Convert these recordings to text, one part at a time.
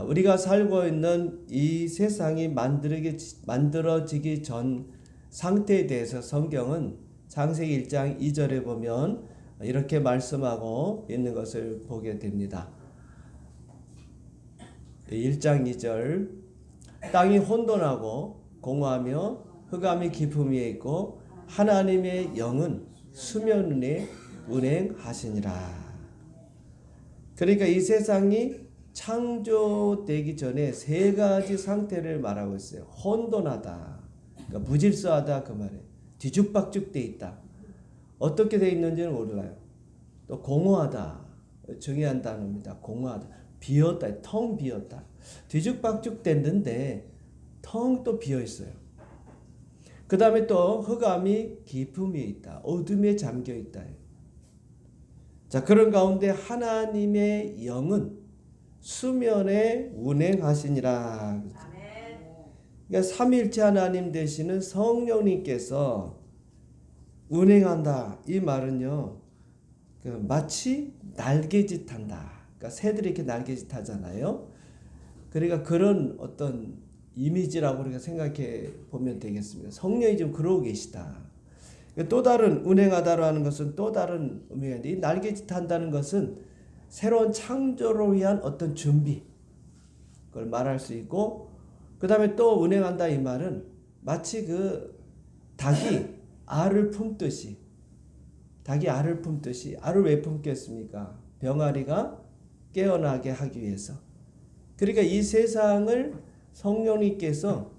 우리가 살고 있는 이 세상이 만들어지기 전 상태에 대해서 성경은 창세기 1장 2절에 보면 이렇게 말씀하고 있는 것을 보게 됩니다. 1장 2절 땅이 혼돈하고 공허하며 흑암이 깊음 위에 있고 하나님의 영은 수면 위에 운행하시니라. 그러니까 이 세상이 창조되기 전에 세 가지 상태를 말하고 있어요. 혼돈하다, 그러니까 무질서하다 그 말이에요. 뒤죽박죽돼 있다. 어떻게 돼 있는지는 몰라요. 또 공허하다, 중요한 단어입니다. 공허하다, 비었다, 텅 비었다. 뒤죽박죽 됐는데 텅 또 비어 있어요. 그 다음에 또 흑암이 깊음 위에 있다, 어둠에 잠겨 있다. 자, 그런 가운데 하나님의 영은 수면에 운행하시니라. 그러니까 삼위일체 하나님 되시는 성령님께서 운행한다. 이 말은요, 마치 날개짓한다. 그러니까 새들이 이렇게 날개짓하잖아요. 그러니까 그런 어떤 이미지라고 우리가 생각해 보면 되겠습니다. 성령이 좀 그러고 계시다. 또 다른 운행하다라는 것은 또 다른 의미가 있는데, 이 날개짓한다는 것은 새로운 창조를 위한 어떤 준비, 그걸 말할 수 있고, 그 다음에 또 운행한다 이 말은 마치 그 닭이 알을 품듯이, 알을 왜 품겠습니까? 병아리가 깨어나게 하기 위해서. 그러니까 이 세상을 성령님께서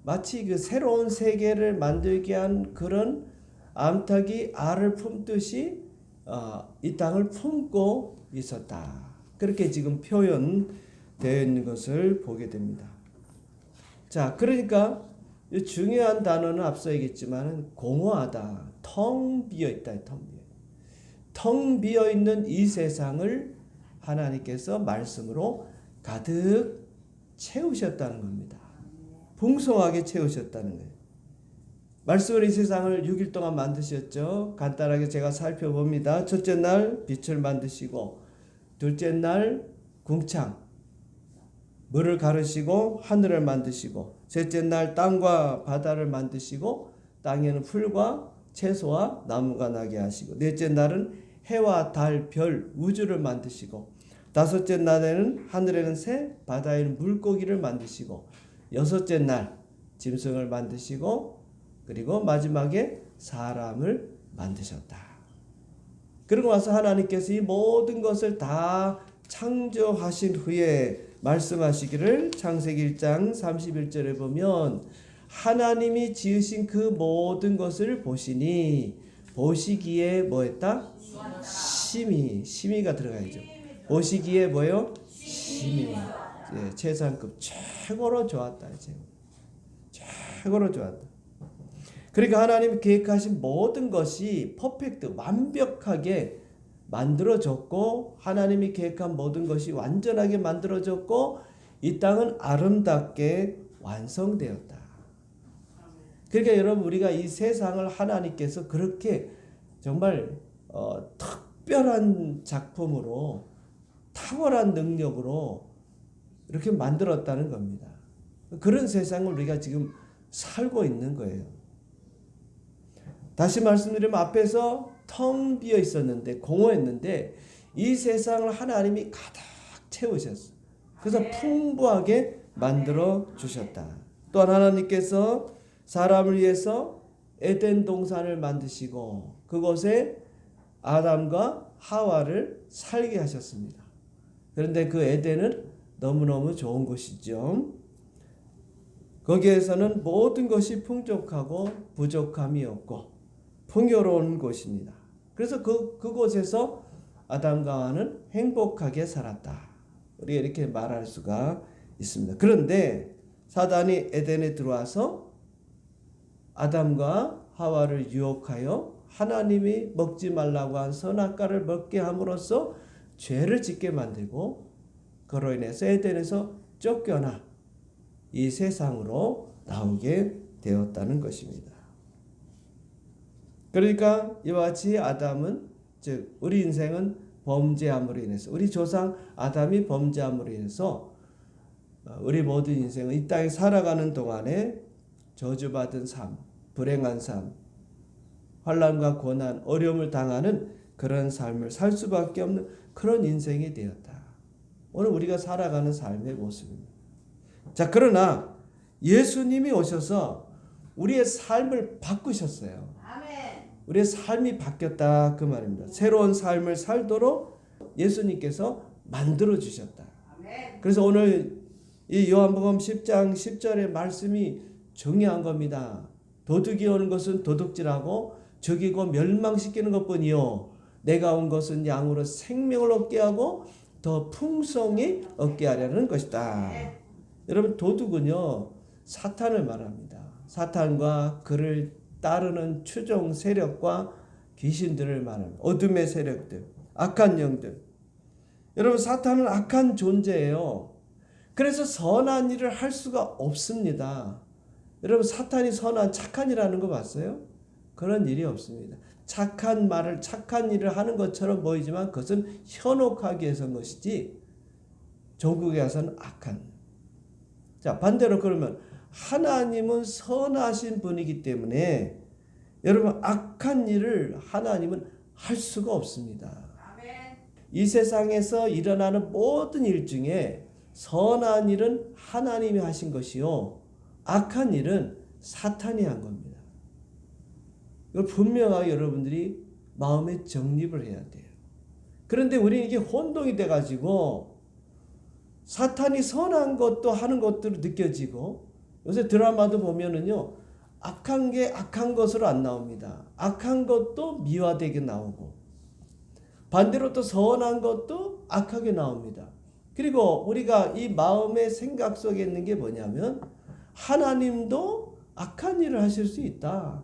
마치 그 새로운 세계를 만들게 한 그런 암탉이 알을 품듯이 이 땅을 품고 있었다. 그렇게 지금 표현되어 있는 것을 보게 됩니다. 자, 그러니까 중요한 단어는 앞서 얘기했지만 공허하다, 텅 비어 있다, 텅 비어 있는 이 세상을 하나님께서 말씀으로 가득 채우셨다는 겁니다. 풍성하게 채우셨다는 거예요. 말씀으로 이 세상을 6일 동안 만드셨죠. 간단하게 제가 살펴봅니다. 첫째 날 빛을 만드시고, 둘째 날 궁창, 물을 가르시고 하늘을 만드시고, 셋째 날 땅과 바다를 만드시고 땅에는 풀과 채소와 나무가 나게 하시고, 넷째 날은 해와 달, 별, 우주를 만드시고, 다섯째 날에는 하늘에는 새, 바다에는 물고기를 만드시고, 여섯째 날 짐승을 만드시고, 그리고 마지막에 사람을 만드셨다. 그리고 와서 하나님께서 이 모든 것을 다 창조하신 후에 말씀하시기를, 창세기 1장 31절에 보면 하나님이 지으신 그 모든 것을 보시니, 보시기에 뭐했다? 심히가 들어가야죠. 보시기에 뭐요? 심히. 최상급, 최고로 좋았다. 최고로 좋았다. 그러니까 하나님이 계획하신 모든 것이 퍼펙트, 완벽하게 만들어졌고, 하나님이 계획한 모든 것이 완전하게 만들어졌고, 이 땅은 아름답게 완성되었다. 그러니까 여러분, 우리가 이 세상을 하나님께서 그렇게 정말 특별한 작품으로, 탁월한 능력으로 이렇게 만들었다는 겁니다. 그런 세상을 우리가 지금 살고 있는 거예요. 다시 말씀드리면, 앞에서 텅 비어 있었는데, 공허했는데, 이 세상을 하나님이 가득 채우셨어요. 그래서 풍부하게 만들어 주셨다. 또한 하나님께서 사람을 위해서 에덴 동산을 만드시고, 그곳에 아담과 하와를 살게 하셨습니다. 그런데 그 에덴은 너무너무 좋은 곳이죠. 거기에서는 모든 것이 풍족하고 부족함이 없고 풍요로운 곳입니다. 그래서 그곳에서 아담과 하와는 행복하게 살았다. 우리가 이렇게 말할 수가 있습니다. 그런데 사단이 에덴에 들어와서 아담과 하와를 유혹하여 하나님이 먹지 말라고 한 선악과를 먹게 함으로써 죄를 짓게 만들고, 그로 인해서 에덴에서 쫓겨나 이 세상으로 나오게 되었다는 것입니다. 그러니까 이와 같이 아담은, 즉 우리 인생은 범죄함으로 인해서, 우리 조상 아담이 범죄함으로 인해서 우리 모든 인생은 이 땅에 살아가는 동안에 저주받은 삶, 불행한 삶, 환난과 고난, 어려움을 당하는 그런 삶을 살 수밖에 없는 그런 인생이 되었다. 오늘 우리가 살아가는 삶의 모습입니다. 자, 그러나 예수님이 오셔서 우리의 삶을 바꾸셨어요. 아멘. 우리의 삶이 바뀌었다 그 말입니다. 새로운 삶을 살도록 예수님께서 만들어 주셨다. 아멘. 그래서 오늘 이 요한복음 10장 10절의 말씀이 중요한 겁니다. 도둑이 오는 것은 도둑질하고 죽이고 멸망시키는 것뿐이요 내가 온 것은 양으로 생명을 얻게 하고 더 풍성히 얻게 하려는 것이다. 여러분, 도둑은요 사탄을 말합니다. 사탄과 그를 따르는 추종 세력과 귀신들을 말합니다. 어둠의 세력들, 악한 영들. 여러분, 사탄은 악한 존재예요. 그래서 선한 일을 할 수가 없습니다. 여러분, 사탄이 선한 착한 일하는 거 봤어요? 그런 일이 없습니다. 착한 말을 착한 일을 하는 것처럼 보이지만 그것은 현혹하기 위해서인 것이지 종국에 와서는 악한. 자, 반대로 그러면 하나님은 선하신 분이기 때문에 여러분 악한 일을 하나님은 할 수가 없습니다. 아멘. 이 세상에서 일어나는 모든 일 중에 선한 일은 하나님이 하신 것이요 악한 일은 사탄이 한 겁니다. 이걸 분명하게 여러분들이 마음에 정립을 해야 돼요. 그런데 우리는 이게 혼동이 돼가지고 사탄이 선한 것도 하는 것들로 느껴지고 요새 드라마도 보면은요 악한 게 악한 것으로 안 나옵니다. 악한 것도 미화되게 나오고 반대로 또 선한 것도 악하게 나옵니다. 그리고 우리가 이 마음의 생각 속에 있는 게 뭐냐면 하나님도 악한 일을 하실 수 있다.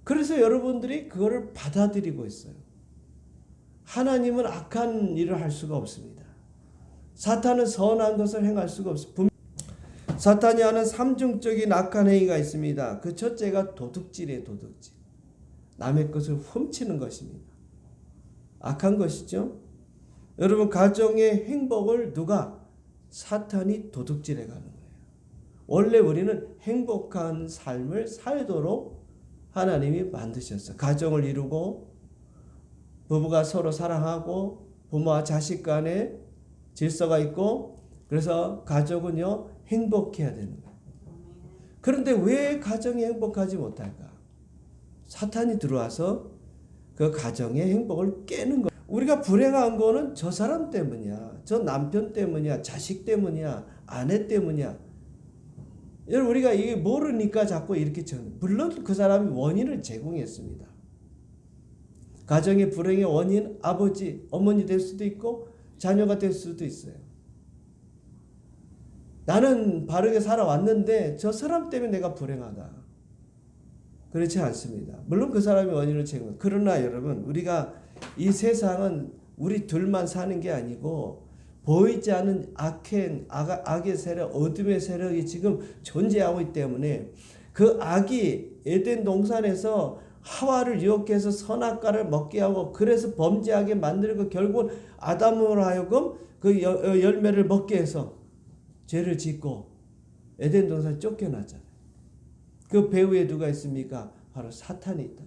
그래서 여러분들이 그거를 받아들이고 있어요. 하나님은 악한 일을 할 수가 없습니다. 사탄은 선한 것을 행할 수가 없습니다. 사탄이 하는 삼중적인 악한 행위가 있습니다. 그 첫째가 도둑질이에요. 도둑질. 남의 것을 훔치는 것입니다. 악한 것이죠. 여러분, 가정의 행복을 누가? 사탄이 도둑질해 가는 거예요. 원래 우리는 행복한 삶을 살도록 하나님이 만드셨어요. 가정을 이루고 부부가 서로 사랑하고 부모와 자식 간에 질서가 있고 그래서 가족은요 행복해야 되는 거예요. 그런데 왜 가정이 행복하지 못할까? 사탄이 들어와서 그 가정의 행복을 깨는 거예요. 우리가 불행한 거는 저 사람 때문이야. 저 남편 때문이야. 자식 때문이야. 아내 때문이야. 여러분, 우리가 이게 모르니까 자꾸 이렇게 물론 그 사람이 원인을 제공했습니다. 가정의 불행의 원인 아버지, 어머니 될 수도 있고 자녀가 될 수도 있어요. 나는 바르게 살아왔는데 저 사람 때문에 내가 불행하다. 그렇지 않습니다. 물론 그 사람이 원인을 제공해요. 그러나 여러분, 우리가 이 세상은 우리 둘만 사는 게 아니고 보이지 않는 악행, 악의 세력, 어둠의 세력이 지금 존재하고 있기 때문에 그 악이 에덴 동산에서 하와를 유혹해서 선악과를 먹게 하고 그래서 범죄하게 만들고 결국은 아담으로 하여금 그 열매를 먹게 해서 죄를 짓고 에덴 동산에 쫓겨났잖아요. 그 배후에 누가 있습니까? 바로 사탄이 있다.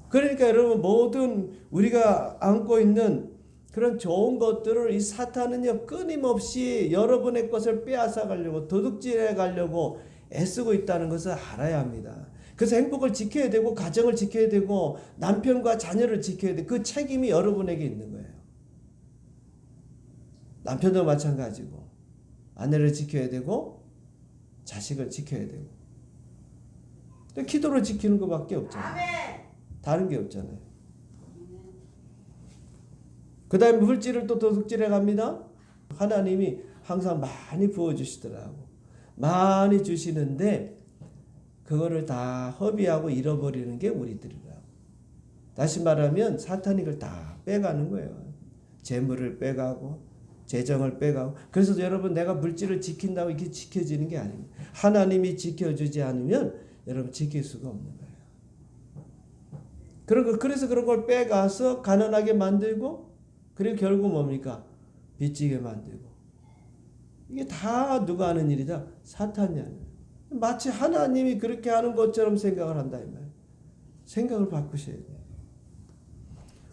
그러니까 여러분, 모든 우리가 안고 있는 그런 좋은 것들을 이 사탄은요 끊임없이 여러분의 것을 빼앗아 가려고 도둑질해 가려고 애쓰고 있다는 것을 알아야 합니다. 그래서 행복을 지켜야 되고 가정을 지켜야 되고 남편과 자녀를 지켜야 돼. 그 책임이 여러분에게 있는 거예요. 남편도 마찬가지고 아내를 지켜야 되고 자식을 지켜야 되고 기도로 지키는 것밖에 없잖아요. 아멘. 다른 게 없잖아요. 그 다음에 물질을 또 도둑질해 갑니다. 하나님이 항상 많이 부어주시더라고. 많이 주시는데 그거를 다 허비하고 잃어버리는 게 우리들이라고. 다시 말하면 사탄이 그걸 다 빼가는 거예요. 재물을 빼가고 재정을 빼가고. 그래서 여러분, 내가 물질을 지킨다고 이게 지켜지는 게 아닙니다. 하나님이 지켜주지 않으면 여러분 지킬 수가 없는 거예요. 그래서 그런 걸 빼가서 가난하게 만들고 그리고 결국 뭡니까? 빚지게 만들고 이게 다 누가 하는 일이다? 사탄이 하는. 마치 하나님이 그렇게 하는 것처럼 생각을 한다 이 말이에요. 생각을 바꾸셔야 돼요.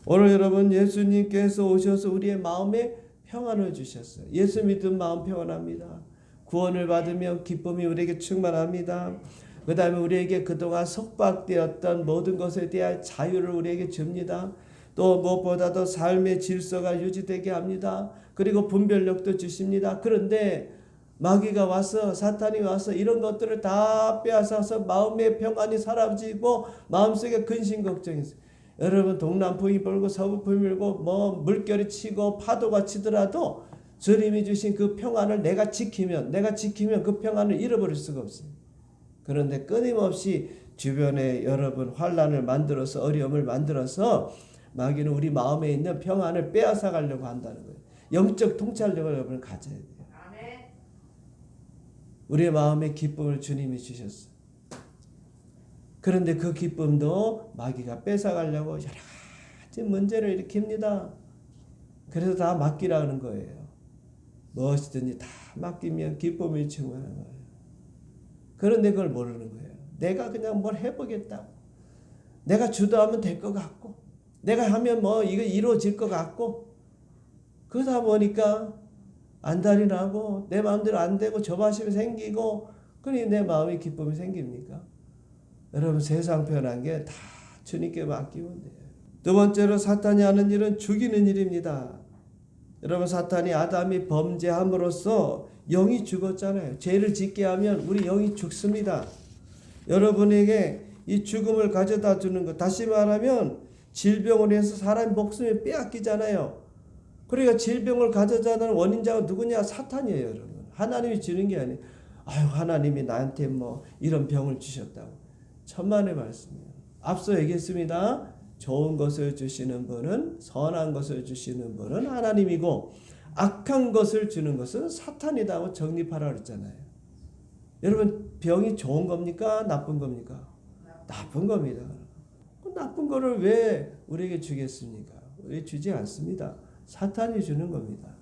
오늘 여러분 예수님께서 오셔서 우리의 마음에 평안을 주셨어요. 예수 믿은 마음 평안합니다. 구원을 받으면 기쁨이 우리에게 충만합니다. 그 다음에 우리에게 그동안 속박되었던 모든 것에 대한 자유를 우리에게 줍니다. 또 무엇보다도 삶의 질서가 유지되게 합니다. 그리고 분별력도 주십니다. 그런데 마귀가 와서 사탄이 와서 이런 것들을 다 빼앗아서 마음의 평안이 사라지고 마음속에 근심 걱정이 있어요. 여러분 동남풍이 불고 서북풍이 불고 뭐 물결이 치고 파도가 치더라도 주님이 주신 그 평안을 내가 지키면 그 평안을 잃어버릴 수가 없어요. 그런데 끊임없이 주변에 여러분 환난을 만들어서 어려움을 만들어서 마귀는 우리 마음에 있는 평안을 빼앗아 가려고 한다는 거예요. 영적 통찰력을 여러분 가져야 돼요. 우리의 마음에 기쁨을 주님이 주셨어요. 그런데 그 기쁨도 마귀가 뺏어가려고 여러 가지 문제를 일으킵니다. 그래서 다 맡기라는 거예요. 무엇이든지 다 맡기면 기쁨이 충만한 거예요. 그런데 그걸 모르는 거예요. 내가 그냥 뭘 해보겠다. 내가 주도하면 될 것 같고 내가 하면 뭐 이거 이루어질 것 같고 그러다 보니까 안달이 나고 내 마음대로 안 되고 조바심이 생기고 그러니 내 마음에 기쁨이 생깁니까? 여러분 세상 편한 게 다 주님께 맡기면 돼요. 두 번째로 사탄이 하는 일은 죽이는 일입니다. 여러분 사탄이 아담이 범죄함으로써 영이 죽었잖아요. 죄를 짓게 하면 우리 영이 죽습니다. 여러분에게 이 죽음을 가져다 주는 것, 다시 말하면 질병을 해서 사람의 목숨을 빼앗기잖아요. 그러니까 질병을 가져다는 원인자가 누구냐? 사탄이에요, 여러분. 하나님이 주는 게 아니에요. 아유, 하나님이 나한테 뭐 이런 병을 주셨다고. 천만의 말씀이에요. 앞서 얘기했습니다. 좋은 것을 주시는 분은, 선한 것을 주시는 분은 하나님이고 악한 것을 주는 것은 사탄이라고 정립하라 그랬잖아요. 여러분 병이 좋은 겁니까? 나쁜 겁니까? 나쁜 겁니다. 그 나쁜 거를 왜 우리에게 주겠습니까? 우리 주지 않습니다. 사탄이 주는 겁니다.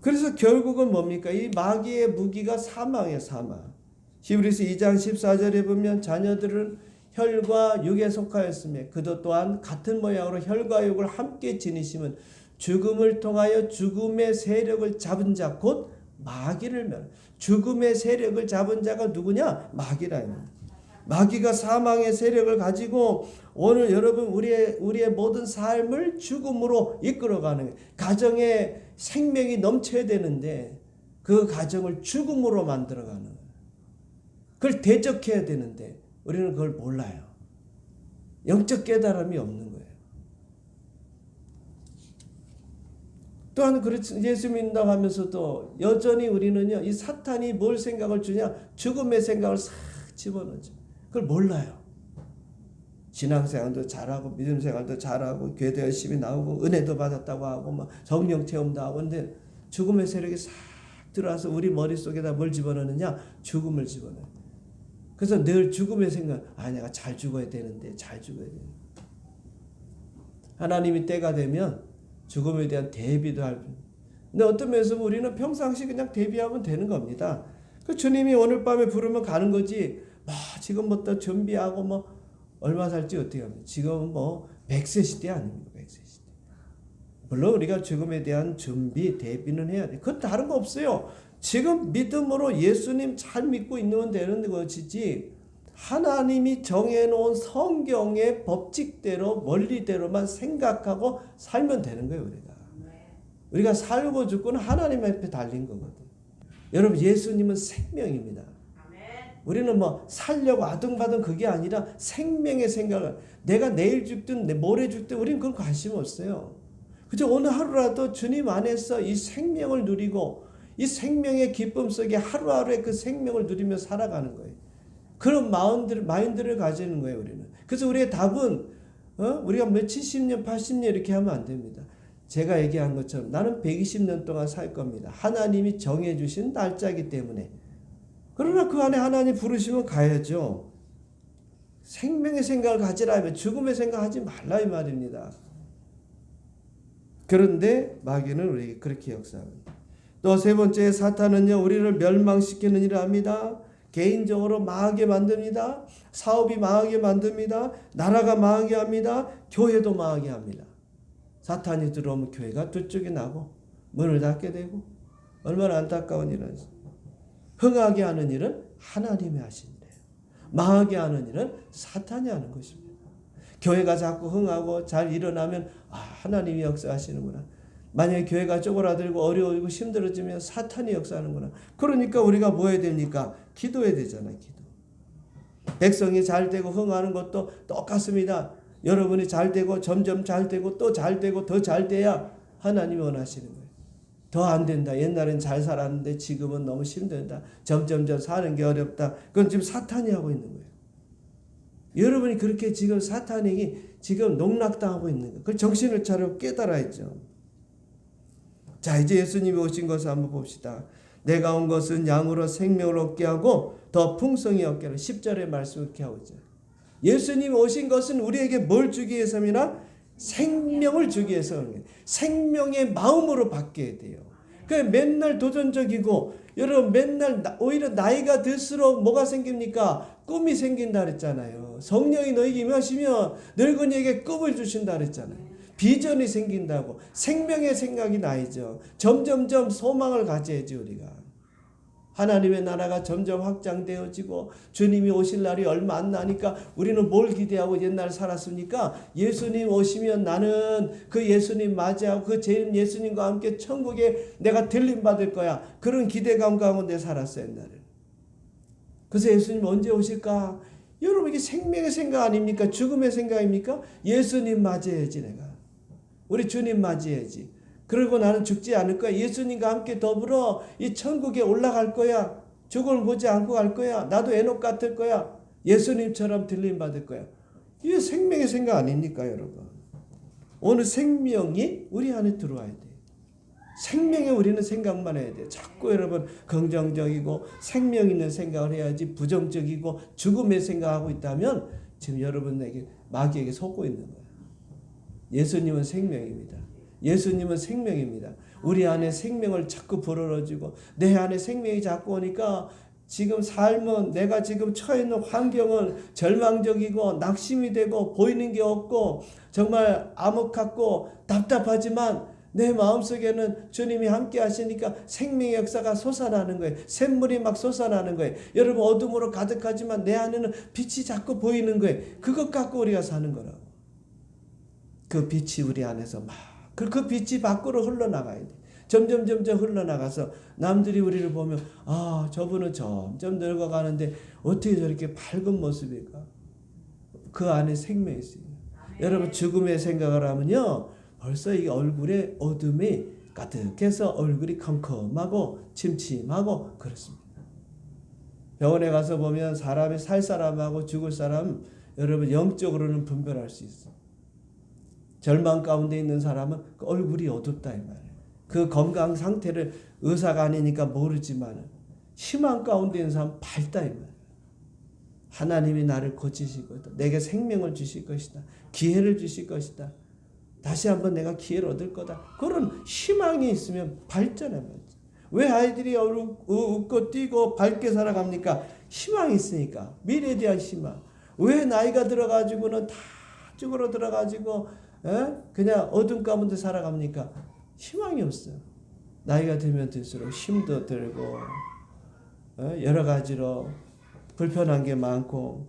그래서 결국은 뭡니까? 이 마귀의 무기가 사망이에요. 사망. 히브리서 2장 14절에 보면 자녀들은 혈과 육에 속하였으며 그도 또한 같은 모양으로 혈과 육을 함께 지니시면 죽음을 통하여 죽음의 세력을 잡은 자 곧 마귀를 멸. 죽음의 세력을 잡은 자가 누구냐? 마귀라요. 마귀가 사망의 세력을 가지고 오늘 여러분 우리의 모든 삶을 죽음으로 이끌어가는 거예요. 가정에 생명이 넘쳐야 되는데 그 가정을 죽음으로 만들어가는 거예요. 그걸 대적해야 되는데 우리는 그걸 몰라요. 영적 깨달음이 없는 거예요. 또한 그렇지 예수 믿는다고 하면서도 여전히 우리는요 이 사탄이 뭘 생각을 주냐? 죽음의 생각을 싹 집어넣죠. 그걸 몰라요. 신앙생활도 잘하고 믿음생활도 잘하고 교회도 열심히 나오고 은혜도 받았다고 하고 막 성령 체험도 하고 근데 죽음의 세력이 싹 들어와서 우리 머릿속에다 뭘 집어넣느냐? 죽음을 집어넣어요. 그래서 늘 죽음의 생각, 내가 잘 죽어야 되는데 잘 죽어야 되는데 하나님이 때가 되면 죽음에 대한 대비도 할. 근데 어떤 면에서 우리는 평상시 그냥 대비하면 되는 겁니다. 그 주님이 오늘 밤에 부르면 가는 거지. 지금부터 준비하고 뭐 얼마 살지 어떻게 합니까? 지금은 뭐 100세 시대 아닙니까? 100세 시대. 물론 우리가 죽음에 대한 준비, 대비는 해야 돼. 그건 다른 거 없어요. 지금 믿음으로 예수님 잘 믿고 있는 되는 것이지 하나님이 정해놓은 성경의 법칙대로 원리대로만 생각하고 살면 되는 거예요. 우리가 살고 죽고는 하나님 앞에 달린 거거든. 여러분 예수님은 생명입니다. 우리는 뭐 살려고 아등바등 그게 아니라 생명의 생각을 내가 내일 죽든 모레 죽든 우리는 그건 관심 없어요. 그저 오늘 하루라도 주님 안에서 이 생명을 누리고 이 생명의 기쁨 속에 하루하루의 그 생명을 누리며 살아가는 거예요. 그런 마인드를 가지는 거예요, 우리는. 그래서 우리의 답은, 우리가 몇 70년, 80년 이렇게 하면 안 됩니다. 제가 얘기한 것처럼 나는 120년 동안 살 겁니다. 하나님이 정해주신 날짜이기 때문에. 그러나 그 안에 하나님 부르시면 가야죠. 생명의 생각을 가지라 하면 죽음의 생각하지 말라 이 말입니다. 그런데 마귀는 우리에게 그렇게 역사합니다. 또 세 번째, 사탄은요 우리를 멸망시키는 일을 합니다. 개인적으로 망하게 만듭니다. 사업이 망하게 만듭니다. 나라가 망하게 합니다. 교회도 망하게 합니다. 사탄이 들어오면 교회가 두 쪽이 나고 문을 닫게 되고, 얼마나 안타까운 일이죠. 흥하게 하는 일은 하나님이 하신 일이에요. 망하게 하는 일은 사탄이 하는 것입니다. 교회가 자꾸 흥하고 잘 일어나면 하나님이 역사하시는구나. 만약에 교회가 쪼그라들고 어려워지고 힘들어지면 사탄이 역사하는구나. 그러니까 우리가 뭐 해야 됩니까? 기도해야 되잖아요. 기도. 백성이 잘 되고 흥하는 것도 똑같습니다. 여러분이 잘 되고 점점 잘 되고 또 잘 되고 더 잘 돼야 하나님이 원하시는 거예요. 더 안 된다. 옛날엔 잘 살았는데 지금은 너무 힘들다. 점점점 사는 게 어렵다. 그건 지금 사탄이 하고 있는 거예요. 여러분이 그렇게 지금 사탄에게 지금 농락당하고 있는 거예요. 그걸 정신을 차려 깨달아야죠. 자, 이제 예수님이 오신 것을 한번 봅시다. 내가 온 것은 양으로 생명을 얻게 하고 더 풍성히 얻게 하는 10절의 말씀을 이렇게 하고 있죠. 예수님이 오신 것은 우리에게 뭘 주기 위해서입니다. 생명을 주기 위해서. 생명의 마음으로 바뀌어야 돼요. 그 맨날 도전적이고, 여러분 맨날 오히려 나이가 들수록 뭐가 생깁니까? 꿈이 생긴다 그랬잖아요. 성령이 너에게 임하시면 늙은이에게 꿈을 주신다 그랬잖아요. 비전이 생긴다고. 생명의 생각이 나이죠. 점점점 소망을 가져야지 우리가. 하나님의 나라가 점점 확장되어지고 주님이 오실 날이 얼마 안 나니까 우리는 뭘 기대하고 옛날 살았습니까? 예수님 오시면 나는 그 예수님 맞이하고 그 예수님과 함께 천국에 내가 들림받을 거야. 그런 기대감 가운데 살았어요, 옛날에. 그래서 예수님 언제 오실까? 여러분, 이게 생명의 생각 아닙니까? 죽음의 생각입니까? 예수님 맞이해야지 내가. 우리 주님 맞이해야지. 그리고 나는 죽지 않을 거야. 예수님과 함께 더불어 이 천국에 올라갈 거야. 죽음을 보지 않고 갈 거야. 나도 에녹 같을 거야. 예수님처럼 들림 받을 거야. 이게 생명의 생각 아닙니까, 여러분? 오늘 생명이 우리 안에 들어와야 돼. 생명에 우리는 생각만 해야 돼. 자꾸 여러분 긍정적이고 생명 있는 생각을 해야지 부정적이고 죽음의 생각하고 있다면 지금 여러분에게 마귀에게 속고 있는 거예요. 예수님은 생명입니다. 예수님은 생명입니다. 우리 안에 생명을 자꾸 불어넣어주고 내 안에 생명이 자꾸 오니까 지금 삶은 내가 지금 처해 있는 환경은 절망적이고 낙심이 되고 보이는 게 없고 정말 암흑하고 답답하지만 내 마음속에는 주님이 함께 하시니까 생명의 역사가 솟아나는 거예요. 샘물이 막 솟아나는 거예요. 여러분 어둠으로 가득하지만 내 안에는 빛이 자꾸 보이는 거예요. 그것 갖고 우리가 사는 거라고. 그 빛이 우리 안에서 막 그 빛이 밖으로 흘러나가야 돼. 점점 흘러나가서 남들이 우리를 보면 저분은 점점 늙어가는데 어떻게 저렇게 밝은 모습일까? 그 안에 생명이 있어요. 여러분 죽음의 생각을 하면요 벌써 이 얼굴에 어둠이 가득해서 얼굴이 컴컴하고 침침하고 그렇습니다. 병원에 가서 보면 사람이 살 사람하고 죽을 사람 여러분 영적으로는 분별할 수 있어요. 절망 가운데 있는 사람은 그 얼굴이 어둡다 이 말이에요. 그 건강 상태를 의사가 아니니까 모르지만 희망 가운데 있는 사람은 밝다 이 말이에요. 하나님이 나를 고치실 것이다. 내게 생명을 주실 것이다. 기회를 주실 것이다. 다시 한번 내가 기회를 얻을 거다. 그런 희망이 있으면 밝잖아요. 왜 아이들이 웃고 뛰고 밝게 살아갑니까? 희망이 있으니까. 미래에 대한 희망. 왜 나이가 들어가지고는 다 쭈그러들어가지고 그냥 어둠 가운데 살아갑니까? 희망이 없어요. 나이가 들면 들수록 힘도 들고 여러 가지로 불편한 게 많고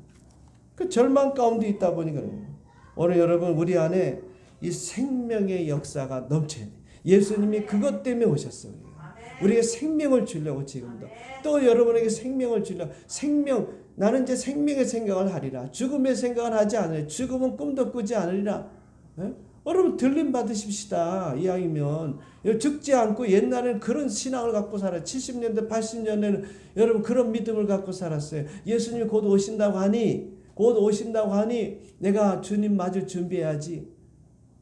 그 절망 가운데 있다 보니까 오늘 여러분 우리 안에 이 생명의 역사가 넘쳐요. 예수님이 그것 때문에 오셨어요. 우리에게 생명을 주려고 지금도 또 여러분에게 생명을 주려고 나는 이제 생명의 생각을 하리라. 죽음의 생각을 하지 않으리라. 죽음은 꿈도 꾸지 않으리라. 여러분 들림 받으십시다. 이왕이면 죽지 않고 옛날에는 그런 신앙을 갖고 살아요. 70년대 80년대는 여러분 그런 믿음을 갖고 살았어요. 예수님이 곧 오신다고 하니 내가 주님 맞을 준비해야지.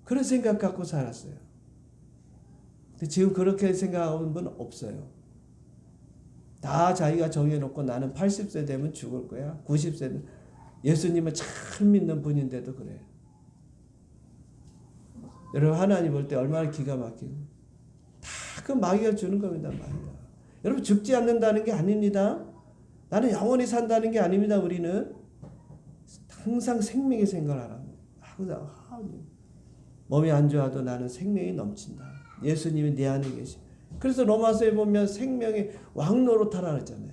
그런 생각 갖고 살았어요. 근데 지금 그렇게 생각하는 분은 없어요. 다 자기가 정해놓고 나는 80세 되면 죽을 거야. 90세는 예수님을 잘 믿는 분인데도 그래요. 여러분 하나님 볼 때 얼마나 기가 막히고 다 그 마귀가 주는 겁니다. 마귀가. 여러분 죽지 않는다는 게 아닙니다. 나는 영원히 산다는 게 아닙니다. 우리는 항상 생명의 생각을 하고 몸이 안 좋아도 나는 생명이 넘친다. 예수님이 내 안에 계시. 그래서 로마서에 보면 생명의 왕노릇하라 그랬잖아요.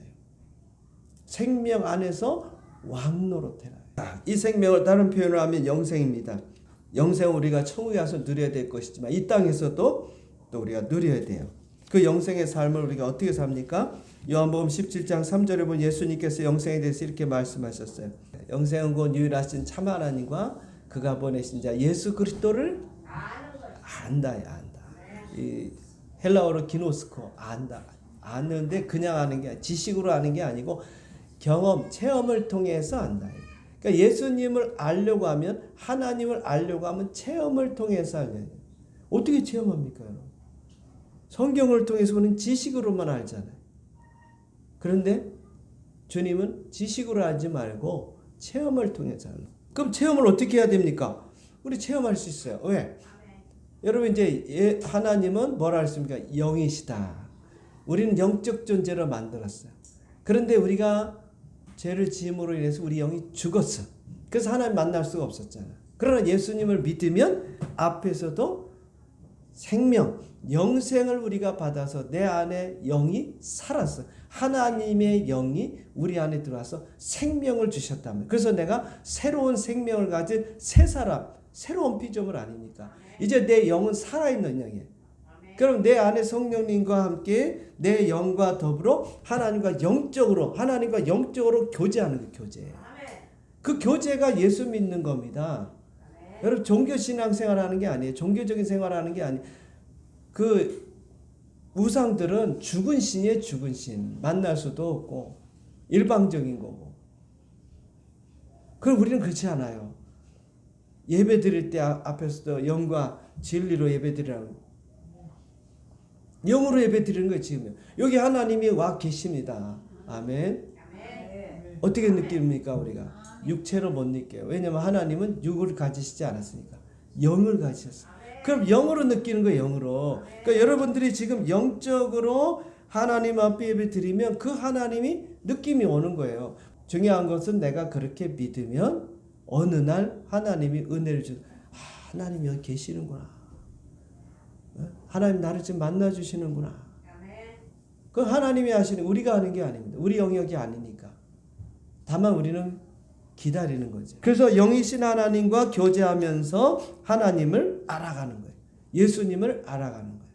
생명 안에서 왕노릇해라. 이 생명을 다른 표현을 하면 영생입니다. 영생은 우리가 천국에 가서 누려야 될 것이지만 이 땅에서도 또 우리가 누려야 돼요. 그 영생의 삶을 우리가 어떻게 삽니까? 요한복음 17장 3절에 보면 예수님께서 영생에 대해서 이렇게 말씀하셨어요. 영생은 곧 유일하신 참 하나님과 그가 보내신 자 예수 그리스도를 안다. 이 헬라어로 기노스코 안다. 아는데 그냥 아는 게 지식으로 아는 게 아니고 경험, 체험을 통해서 안다. 그러니까 예수님을 알려고 하면 하나님을 알려고 하면 체험을 통해서 알려요. 어떻게 체험합니까? 성경을 통해서 우리는 지식으로만 알잖아요. 그런데 주님은 지식으로 알지 말고 체험을 통해서 알려. 그럼 체험을 어떻게 해야 됩니까? 우리 체험할 수 있어요. 왜? 여러분 이제 하나님은 뭐라 했습니까? 영이시다. 우리는 영적 존재로 만들었어요. 그런데 우리가 죄를 지음으로 인해서 우리 영이 죽었어. 그래서 하나님 만날 수가 없었잖아. 그러나 예수님을 믿으면 앞에서도 생명, 영생을 우리가 받아서 내 안에 영이 살았어. 하나님의 영이 우리 안에 들어와서 생명을 주셨다면. 그래서 내가 새로운 생명을 가진 새 사람, 새로운 피조물 아닙니까? 이제 내 영은 살아있는 영이에요. 그럼 내 안에 성령님과 함께 내 영과 더불어 하나님과 영적으로 교제하는 거 교제. 그 교제가 예수 믿는 겁니다. 여러분 종교 신앙 생활하는 게 아니에요. 종교적인 생활하는 게 아니에요. 그 우상들은 죽은 신이에요. 죽은 신. 만날 수도 없고 일방적인 거고. 그럼 우리는 그렇지 않아요. 예배 드릴 때 앞에서도 영과 진리로 예배 드리라고. 영으로 예배 드리는 거예요. 지금 여기 하나님이 와 계십니다. 아멘. 어떻게 느낍니까? 우리가 육체로 못 느껴요. 왜냐하면 하나님은 육을 가지시지 않았으니까 영을 가지셨어요. 그럼 영으로 느끼는 거예요. 영으로. 그러니까 여러분들이 지금 영적으로 하나님 앞에 예배 드리면 그 하나님이 느낌이 오는 거예요. 중요한 것은 내가 그렇게 믿으면 어느 날 하나님이 은혜를 주셔서 하나님 여기 계시는구나. 하나님 나를 지금 만나주시는구나. 그 하나님이 하시는 우리가 하는 게 아닙니다. 우리 영역이 아니니까. 다만 우리는 기다리는 거죠. 그래서 영이신 하나님과 교제하면서 하나님을 알아가는 거예요. 예수님을 알아가는 거예요.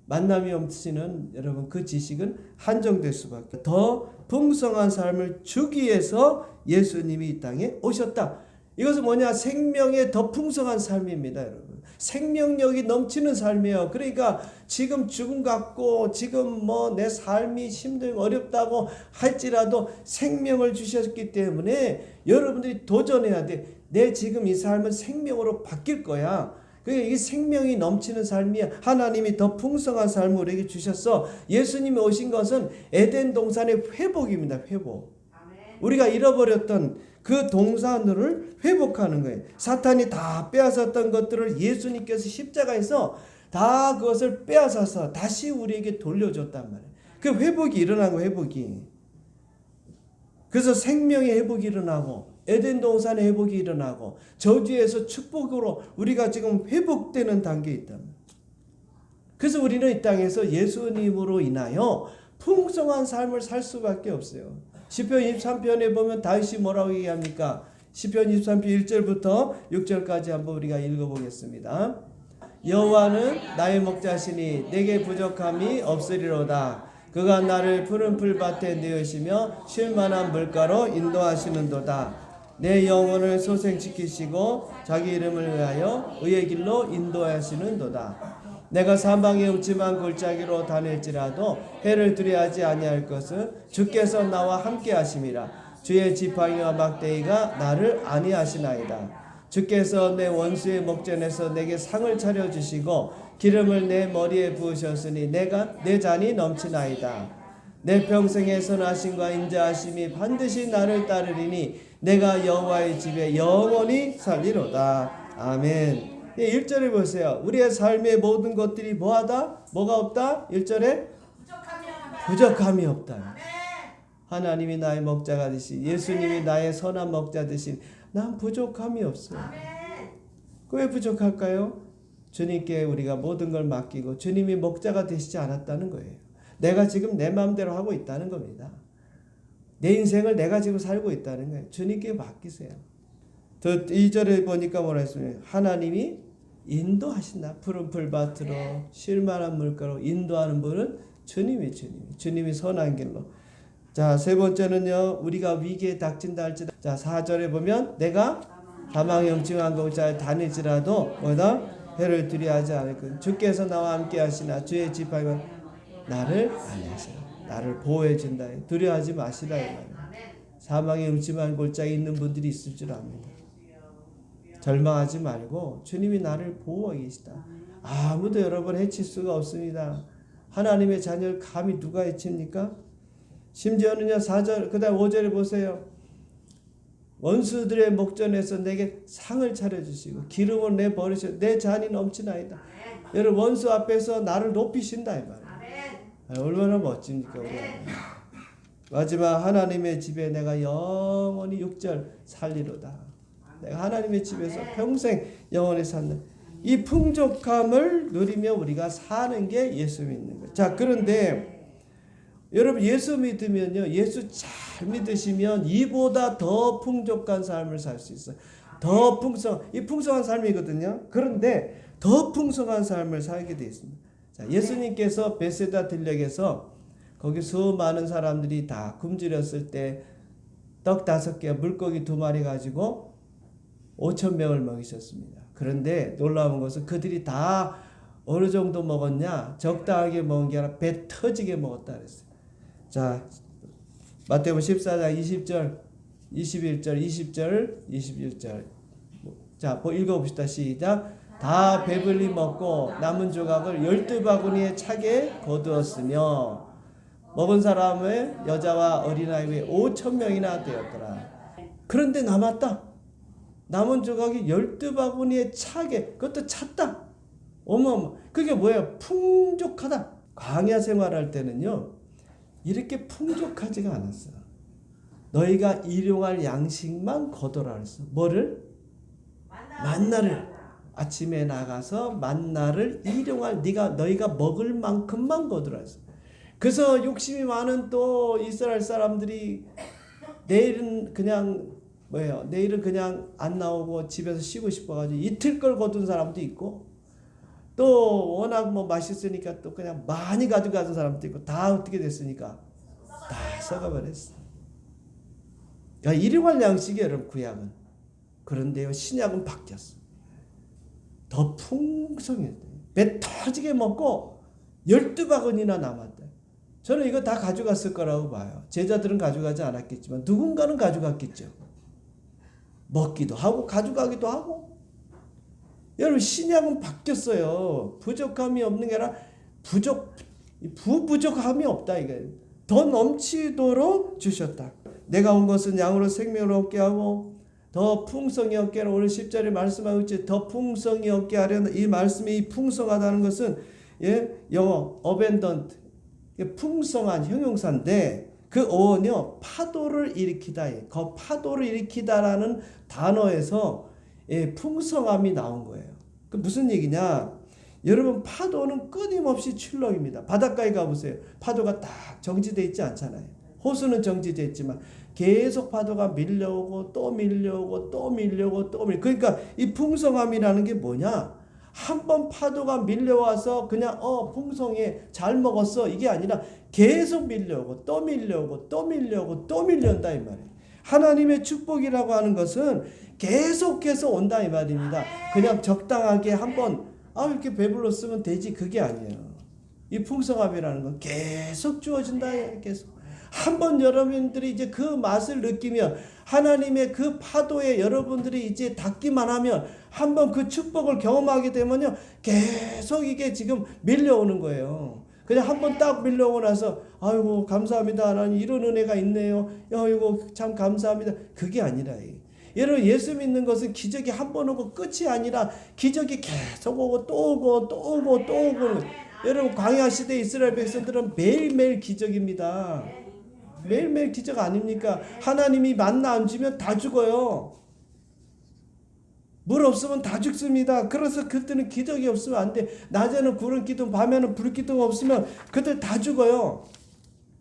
만남이 없이는 여러분 그 지식은 한정될 수밖에. 더 풍성한 삶을 주기 위해서 예수님이 이 땅에 오셨다. 이것은 뭐냐? 생명의 더 풍성한 삶입니다, 여러분. 생명력이 넘치는 삶이에요. 그러니까 지금 죽음 같고 지금 뭐 내 삶이 힘들고 어렵다고 할지라도 생명을 주셨기 때문에 여러분들이 도전해야 돼. 내 지금 이 삶은 생명으로 바뀔 거야. 그러니까 이 생명이 넘치는 삶이야. 하나님이 더 풍성한 삶을 우리에게 주셨어. 예수님이 오신 것은 에덴 동산의 회복입니다. 회복. 우리가 잃어버렸던 그 동산을 회복하는 거예요. 사탄이 다 빼앗았던 것들을 예수님께서 십자가에서 다 그것을 빼앗아서 다시 우리에게 돌려줬단 말이에요. 그 회복이 일어난 거예요. 회복이. 그래서 생명의 회복이 일어나고 에덴 동산의 회복이 일어나고 저주에서 축복으로 우리가 지금 회복되는 단계에 있단 말이에요. 그래서 우리는 이 땅에서 예수님으로 인하여 풍성한 삶을 살 수밖에 없어요. 시편 23편에 보면 다윗이 뭐라고 얘기합니까? 시편 23편 1절부터 6절까지 한번 우리가 읽어보겠습니다. 여호와는 나의 목자시니 내게 부족함이 없으리로다. 그가 나를 푸른 풀밭에 내으시며 쉴만한 물가로 인도하시는도다. 내 영혼을 소생시키시고 자기 이름을 위하여 의의 길로 인도하시는도다. 내가 사망의 음침한 골짜기로 다닐지라도 해를 두려워하지 아니할 것은 주께서 나와 함께 하심이라. 주의 지팡이와 막대기가 나를 안위하시나이다. 주께서 내 원수의 목전에서 내게 상을 차려주시고 기름을 내 머리에 부으셨으니 내 잔이 넘치나이다. 내 평생의 선하심과 인자하심이 반드시 나를 따르리니 내가 여호와의 집에 영원히 살리로다. 아멘. 1절에 보세요. 우리의 삶의 모든 것들이 뭐하다? 뭐가 없다? 1절에 부족함이 없다. 하나님이 나의 목자가 되신, 예수님이 나의 선한 목자 되신, 난 부족함이 없어요. 왜 부족할까요? 주님께 우리가 모든 걸 맡기고 주님이 목자가 되시지 않았다는 거예요. 내가 지금 내 마음대로 하고 있다는 겁니다. 내 인생을 내가 지금 살고 있다는 거예요. 주님께 맡기세요. 또 2절에 보니까 뭐라 했습니까? 하나님이 인도하신다. 푸른 풀밭으로 쉴만한 물가로 인도하는 분은 주님이 선한 길로. 자, 세 번째는요. 우리가 위기에 닥친다 할지라도, 자 4절에 보면 내가 사망의 음침한 곳에 다닐지라도 뭐다? 해를 두려워하지 않을 것. 주께서 나와 함께 하시나 주의 지팡이가 나를 안내하시라. 나를 보호해 준다. 두려워하지 마시라. 사망의 음침한 골짜기에 있는 분들이 있을 줄 압니다. 절망하지 말고 주님이 나를 보호하고 계시다. 아무도 여러분 해칠 수가 없습니다. 하나님의 자녀를 감히 누가 해칩니까? 심지어는요 4절 그다음 5절에 보세요. 원수들의 목전에서 내게 상을 차려주시고 기름을 내버리시고 내 잔이 넘치나이다. 여러분 원수 앞에서 나를 높이신다 이 말이에요. 얼마나 멋집니까? 우리 마지막 하나님의 집에 내가 영원히 6절 살리로다. 내가 하나님의 집에서 평생 영원히 산다. 이 풍족함을 누리며 우리가 사는 게 예수 믿는 거예요. 자, 그런데 여러분 예수 믿으면요, 예수 잘 믿으시면 이보다 더 풍족한 삶을 살 수 있어요. 더 풍성한 삶이거든요. 그런데 더 풍성한 삶을 살게 되어 있습니다. 자, 예수님께서 베세다 들녘에서 거기 수많은 사람들이 다 굶주렸을 때 떡 5개, 물고기 2마리 가지고 5,000명을 먹이셨습니다. 그런데 놀라운 것은 그들이 다 어느 정도 먹었냐? 적당하게 먹은 게 아니라 배 터지게 먹었다 그랬어요. 자, 마태복음 14장 20절, 21절, 20절, 21절. 자, 읽어봅시다. 시작. 다 배불리 먹고 남은 조각을 12바구니에 차게 거두었으며 먹은 사람의 여자와 어린아이 5,000명이나 되었더라. 그런데 남았다. 남은 조각이 12바구니에 차게, 그것도 찼다. 어머어머. 그게 뭐예요? 풍족하다. 광야 생활할 때는요, 이렇게 풍족하지가 않았어. 너희가 일용할 양식만 거둬라 그랬어. 뭐를? 만나를. 아침에 나가서 만나를 일용할 너희가 먹을 만큼만 거두라 했어. 그래서 욕심이 많은 또 이스라엘 사람들이 내일은 그냥 안 나오고 집에서 쉬고 싶어가지고 이틀 걸 거둔 사람도 있고, 또 워낙 맛있으니까 또 그냥 많이 가져가는 사람도 있고, 다 어떻게 됐으니까 다 썩어버렸어. 그러니까 일용할 양식이 여러분 구약은. 그런데요 신약은 바뀌었어. 더 풍성했대. 배 터지게 먹고 12바구니나 남았대. 저는 이거 다 가져갔을 거라고 봐요. 제자들은 가져가지 않았겠지만 누군가는 가져갔겠죠. 먹기도 하고 가져가기도 하고. 여러분 신약은 바뀌었어요. 부족함이 없는 게 아니라 부족함이 없다 이게. 더 넘치도록 주셨다. 내가 온 것은 양으로 생명을 얻게 하고 더 풍성히 얻게 하는, 오늘 10절에 말씀하고 있지, 더 풍성히 얻게 하려는 이 말씀이 풍성하다는 것은 영어 abundant, 풍성한 형용사인데 그 어원이요 파도를 일으키다. 그 파도를 일으키다라는 단어에서 풍성함이 나온 거예요. 그 무슨 얘기냐? 여러분 파도는 끊임없이 출렁입니다. 바닷가에 가보세요. 파도가 딱 정지되어 있지 않잖아요. 호수는 정지되어 있지만 계속 파도가 밀려오고 또 밀려오고 또 밀려오고 또 밀려. 그러니까 이 풍성함이라는 게 뭐냐? 한번 파도가 밀려와서 그냥 풍성해 잘 먹었어 이게 아니라 계속 밀려오고 또 밀려오고 또 밀려오고 또 밀려온다 이 말이에요. 하나님의 축복이라고 하는 것은 계속해서 온다 이 말입니다. 그냥 적당하게 한번 이렇게 배불렀으면 되지 그게 아니에요. 이 풍성함이라는 건 계속 주어진다. 계속. 한번 여러분들이 이제 그 맛을 느끼면 하나님의 그 파도에 여러분들이 이제 닿기만 하면 한번 그 축복을 경험하게 되면요 계속 이게 지금 밀려오는 거예요. 그냥 한번 딱 밀려오고 나서 아이고 감사합니다 하나님 이런 은혜가 있네요. 아이고 참 감사합니다. 그게 아니라 여러분 예수 믿는 것은 기적이 한 번 오고 끝이 아니라 기적이 계속 오고 또 오고 또 오고 또 오고. 여러분 광야 시대 이스라엘 백성들은 매일매일 기적입니다. 매일매일 기적 아닙니까? 하나님이 만나 안 주면 다 죽어요. 물 없으면 다 죽습니다. 그래서 그때는 기적이 없으면 안 돼. 낮에는 구름 기둥, 밤에는 불 기둥 없으면 그때 다 죽어요.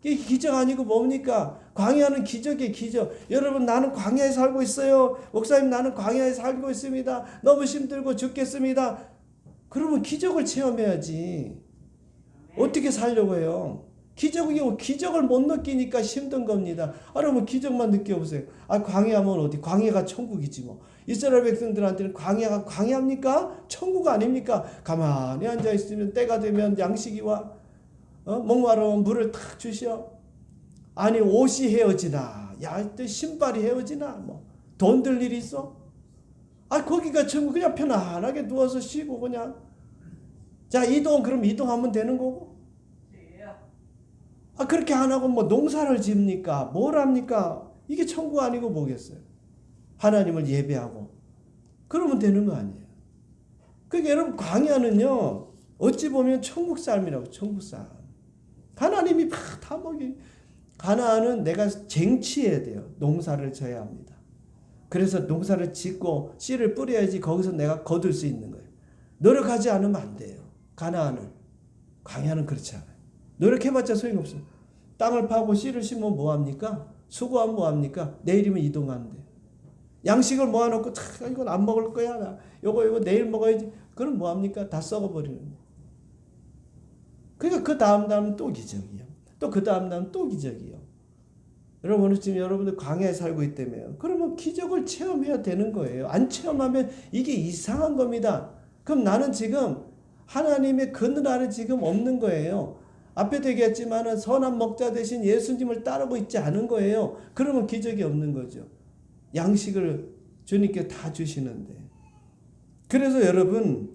이게 기적 아니고 뭡니까? 광야는 기적이에요, 기적. 여러분, 나는 광야에 살고 있어요. 목사님, 나는 광야에 살고 있습니다. 너무 힘들고 죽겠습니다. 그러면 기적을 체험해야지. 어떻게 살려고 해요? 기적을 못 느끼니까 힘든 겁니다. 여러분, 기적만 느껴보세요. 광야면 어디? 광야가 천국이지 뭐. 이스라엘 백성들한테는 광야가 광야입니까? 천국 아닙니까? 가만히 앉아있으면 때가 되면 양식이 와. 목마르면 물을 탁 주셔. 아니 옷이 헤어지나, 야, 또 신발이 헤어지나, 뭐 돈 들 일이 있어? 거기가 천국. 그냥 편안하게 누워서 쉬고 그냥. 자, 그럼 이동하면 되는 거고. 그렇게 안 하고 뭐 농사를 지읍니까? 뭘 합니까? 이게 천국 아니고 뭐겠어요? 하나님을 예배하고 그러면 되는 거 아니에요. 그러니까 여러분 광야는요, 어찌 보면 천국 삶이라고. 천국 삶. 하나님이 다 먹이. 가나안은 내가 쟁취해야 돼요. 농사를 져야 합니다. 그래서 농사를 짓고 씨를 뿌려야지 거기서 내가 거둘 수 있는 거예요. 노력하지 않으면 안 돼요. 가나안은. 광야는 그렇지 않아요. 노력해봤자 소용없어요. 땅을 파고 씨를 심으면 뭐합니까? 수고하면 뭐합니까? 내일이면 이동하는데. 양식을 모아놓고 이건 안 먹을 거야. 나 요거 내일 먹어야지. 그럼 뭐합니까? 다 썩어버리는데. 그러니까 그 다음 또 기적이요. 또 그 다음 또 기적이요. 여러분 지금 여러분들 광야에 살고 있다며요. 그러면 기적을 체험해야 되는 거예요. 안 체험하면 이게 이상한 겁니다. 그럼 나는 지금 하나님의 그늘 아래 지금 없는 거예요. 앞에도 얘기했지만 선한 먹자 대신 예수님을 따르고 있지 않은 거예요. 그러면 기적이 없는 거죠. 양식을 주님께 다 주시는데. 그래서 여러분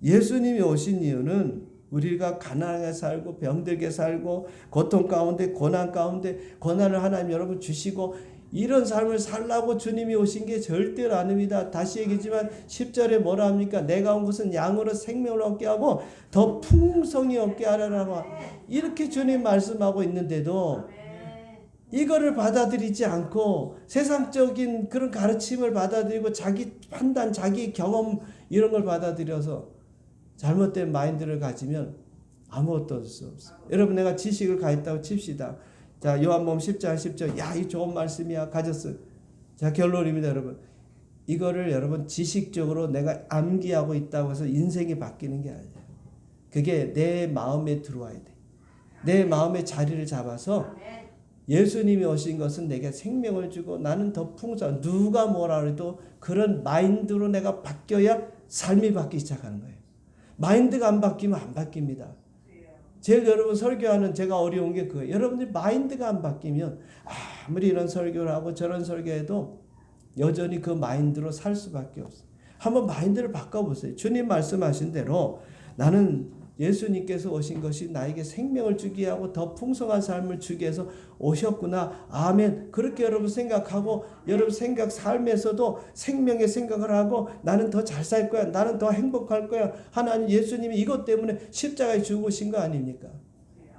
예수님이 오신 이유는 우리가 가난하게 살고 병들게 살고 고통 가운데 고난 가운데 고난을 하나님 여러분 주시고 이런 삶을 살라고 주님이 오신 게 절대로 아닙니다. 다시 얘기지만 10절에 뭐라 합니까? 내가 온 것은 양으로 생명을 얻게 하고 더 풍성히 얻게 하라고 이렇게 주님 말씀하고 있는데도 이거를 받아들이지 않고 세상적인 그런 가르침을 받아들이고 자기 판단, 자기 경험 이런 걸 받아들여서 잘못된 마인드를 가지면 아무것도 얻을 수 없어요. 여러분 내가 지식을 가졌다고 칩시다. 자, 요한복음 10장 10절. 야, 이 좋은 말씀이야. 가졌어요. 자, 결론입니다, 여러분. 이거를 여러분 지식적으로 내가 암기하고 있다고 해서 인생이 바뀌는 게 아니에요. 그게 내 마음에 들어와야 돼. 내 마음의 자리를 잡아서 예수님이 오신 것은 내게 생명을 주고 나는 더 풍성한, 누가 뭐라 해도 그런 마인드로 내가 바뀌어야 삶이 바뀌기 시작하는 거예요. 마인드가 안 바뀌면 안 바뀝니다. 제일 여러분 설교하는 제가 어려운 게 그거예요. 여러분들 마인드가 안 바뀌면 아무리 이런 설교를 하고 저런 설교해도 여전히 그 마인드로 살 수밖에 없어요. 한번 마인드를 바꿔보세요. 주님 말씀하신 대로 나는 예수님께서 오신 것이 나에게 생명을 주기 하고 더 풍성한 삶을 주기 위해서 오셨구나. 아멘. 그렇게 여러분 생각하고 여러분 삶에서도 생명의 생각을 하고 나는 더 잘 살 거야. 나는 더 행복할 거야. 하나님 예수님이 이것 때문에 십자가에 죽으신 거 아닙니까?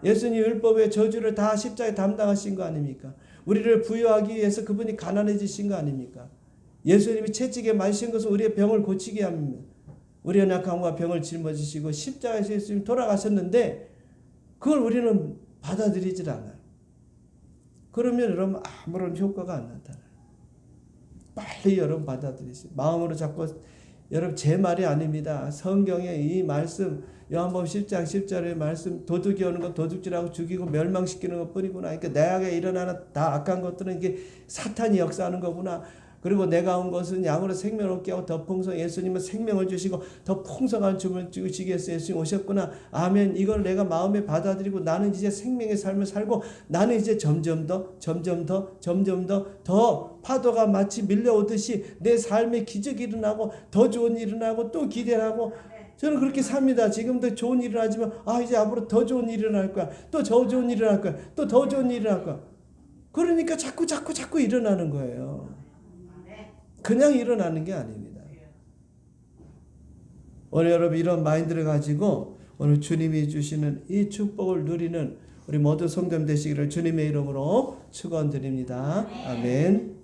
예수님 율법의 저주를 다 십자가에 담당하신 거 아닙니까? 우리를 부유하기 위해서 그분이 가난해지신 거 아닙니까? 예수님이 채찍에 맞으신 것은 우리의 병을 고치게 합니다. 우리의 약함과 병을 짊어지시고 십자가에서 예수님 돌아가셨는데 그걸 우리는 받아들이질 않아요. 그러면 여러분 아무런 효과가 안 나타나요. 빨리 여러분 받아들이세요. 마음으로 잡고 여러분 제 말이 아닙니다. 성경의 이 말씀 요한복음 10장 10절의 말씀 도둑이 오는 건 도둑질하고 죽이고 멸망시키는 것뿐이구나. 그러니까 내 안에 일어나는 다 악한 것들은 이게 사탄이 역사하는 거구나. 그리고 내가 온 것은 양으로 생명을 얻게 하고 더 풍성 예수님은 생명을 주시고 더 풍성한 춤을 주시기 위해서 예수님 오셨구나. 아멘. 이걸 내가 마음에 받아들이고 나는 이제 생명의 삶을 살고 나는 이제 점점 더 파도가 마치 밀려오듯이 내 삶에 기적이 일어나고 더 좋은 일이 일어나고 또 기대를 하고 저는 그렇게 삽니다. 지금도 좋은 일이 일어나지만 이제 앞으로 더 좋은 일이 일어날 거야. 또 더 좋은 일이 일어날 거야. 또 더 좋은 일이 일어날 거야. 그러니까 자꾸 일어나는 거예요. 그냥 일어나는 게 아닙니다. 오늘 여러분 이런 마인드를 가지고 오늘 주님이 주시는 이 축복을 누리는 우리 모두 성도님 되시기를 주님의 이름으로 축원드립니다. 아멘.